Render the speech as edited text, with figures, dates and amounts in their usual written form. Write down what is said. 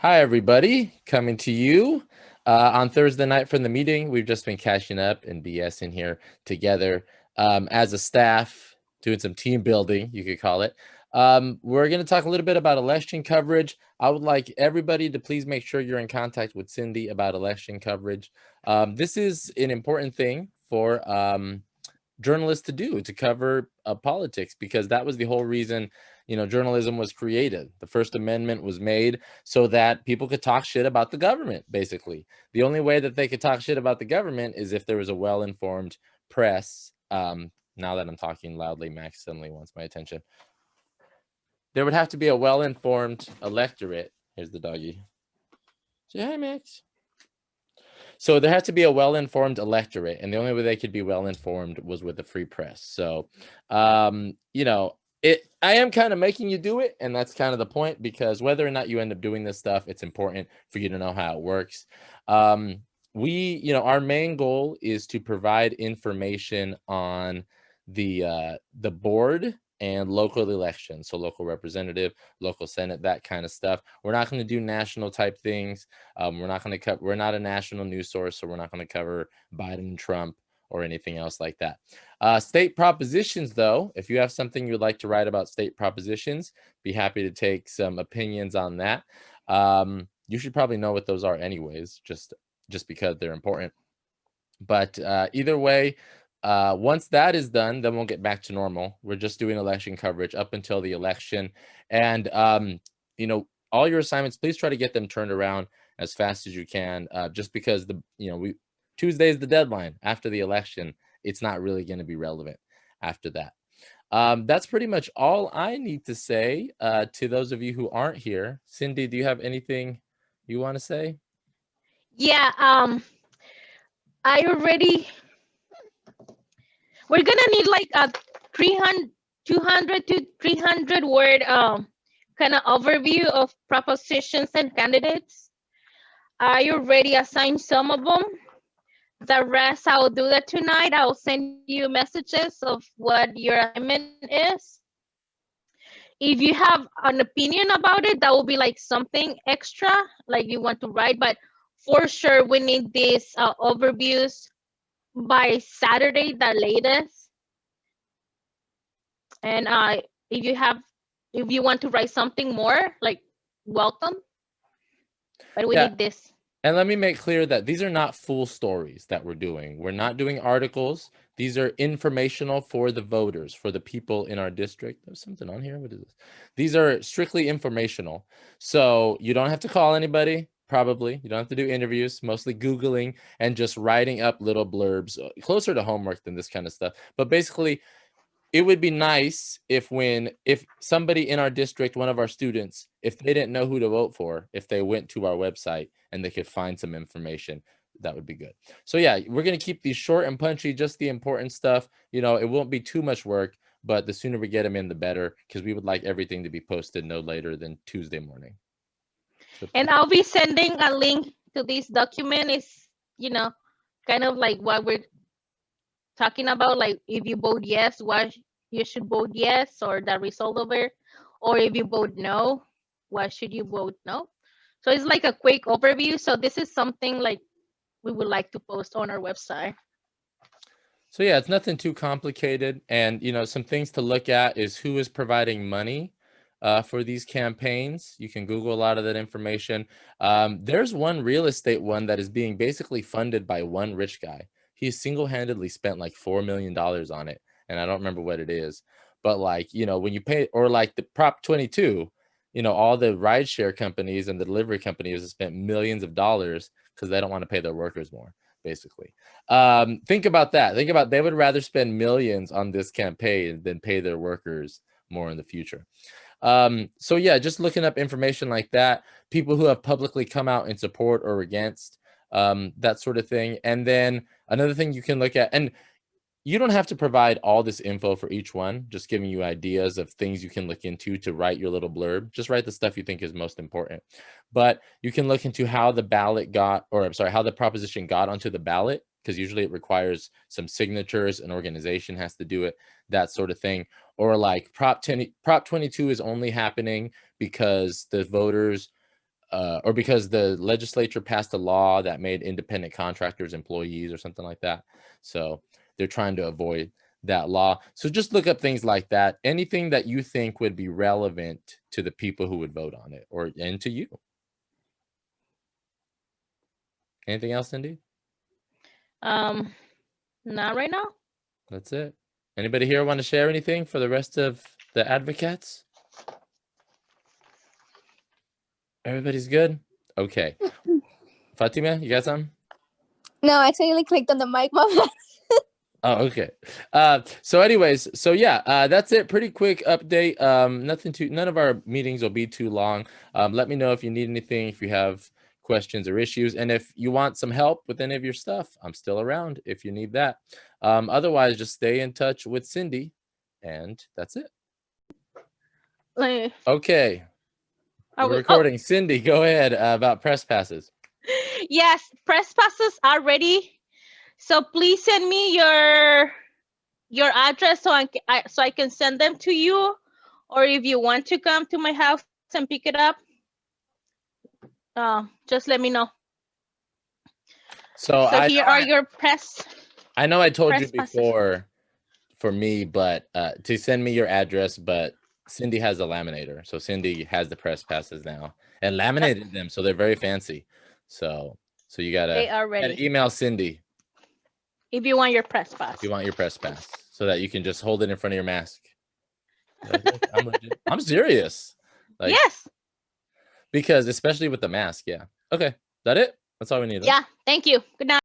Hi, everybody. Coming to you on Thursday night from the meeting. We've just been catching up and BSing here together as a staff, doing some team building, you could call it. We're going to talk a little bit about election coverage. I would like everybody to please make sure you're in contact with Cindy about election coverage. This is an important thing for journalists to do, to cover politics, because that was the whole reason journalism was created. The First Amendment was made so that people could talk shit about the government. Basically, the only way that they could talk shit about the government is if there was a well-informed press. Now that I'm talking loudly, Max suddenly wants my attention. There would have to be a well-informed electorate. Here's the doggy. Say hi, Max. So there has to be a well-informed electorate, and the only way they could be well-informed was with the free press. So, I am kind of making you do it, and that's kind of the point, because whether or not you end up doing this stuff, it's important for you to know how it works. Our main goal is to provide information on the board and local elections, so local representative, local senate, that kind of stuff. We're not going to do national type things. We're not going to cover. We're not a national news source, so we're not going to cover Biden and Trump or anything else like that. State propositions, though, if you have something you'd like to write about state propositions, be happy to take some opinions on that. You should probably know what those are anyways, just because they're important. But either way, once that is done, then we'll get back to normal. We're just doing election coverage up until the election. And, all your assignments, please try to get them turned around as fast as you can, just because Tuesday is the deadline. After the election, it's not really going to be relevant after that. That's pretty much all I need to say to those of you who aren't here. Cindy, do you have anything you want to say? Yeah, I already, we're gonna need like a 300, 200 to 300 word kind of overview of propositions and candidates. I already assigned some of them. The rest, I'll do that tonight. I'll send you messages of what your assignment is. If you have an opinion about it, that will be like something extra, like you want to write, but for sure we need these overviews by Saturday, the latest. And if you want to write something more, like welcome. But we Yeah. need this. And let me make clear that these are not full stories that we're doing. We're not doing articles. These are informational for the voters, for the people in our district. There's something on here. What is this? These are strictly informational. So you don't have to call anybody, probably. You don't have to do interviews, mostly Googling and just writing up little blurbs, closer to homework than this kind of stuff. But basically, it would be nice if somebody in our district, one of our students, if they didn't know who to vote for, if they went to our website and they could find some information, that would be good. So yeah, we're going to keep these short and punchy, just the important stuff. It won't be too much work, but the sooner we get them in, the better, because we would like everything to be posted no later than Tuesday morning. So And I'll be sending a link to this document. It's, kind of like what we're talking about. Like if you vote yes, what you should vote yes, or the result of it. Or if you vote no, what should you vote no? So it's like a quick overview. So this is something like we would like to post on our website. So yeah, it's nothing too complicated. And, some things to look at is who is providing money for these campaigns. You can Google a lot of that information. There's one real estate one that is being basically funded by one rich guy. He single-handedly spent like $4 million on it. And I don't remember what it is. But when you pay, or like the Prop 22, all the rideshare companies and the delivery companies have spent millions of dollars because they don't want to pay their workers more, basically. Think about that. Think about, they would rather spend millions on this campaign than pay their workers more in the future. So yeah, just looking up information like that, people who have publicly come out in support or against, that sort of thing. And then another thing you can look at, and you don't have to provide all this info for each one, just giving you ideas of things you can look into to write your little blurb. Just write the stuff you think is most important. But you can look into how the how the proposition got onto the ballot, because usually it requires some signatures, an organization has to do it, that sort of thing. Or like Prop 22 is only happening because the voters or because the legislature passed a law that made independent contractors employees or something like that. So they're trying to avoid that law. So just look up things like that. Anything that you think would be relevant to the people who would vote on it, and to you. Anything else, Cindy? Not right now. That's it. Anybody here want to share anything for the rest of the advocates? Everybody's good? Okay. Fatima, you got something? No, I accidentally clicked on the mic. My bad. Oh, okay. So anyways, so yeah, that's it. Pretty quick update. None of our meetings will be too long. Let me know if you need anything, if you have questions or issues, and if you want some help with any of your stuff, I'm still around if you need that. Otherwise, just stay in touch with Cindy, and that's it. Okay. We're recording. Cindy, go ahead about press passes. Yes, press passes are ready. So please send me your address so I can send them to you, or if you want to come to my house and pick it up, just let me know. So here are your press. I know I told you before for me, but to send me your address, but Cindy has a laminator. So Cindy has the press passes now and laminated them. So they're very fancy. So you They are ready. gotta email Cindy. If you want your press pass. If you want your press pass so that you can just hold it in front of your mask. I'm serious. Like, yes. Because especially with the mask. Yeah. Okay. Is that it? That's all we need. Yeah. Thank you. Good night.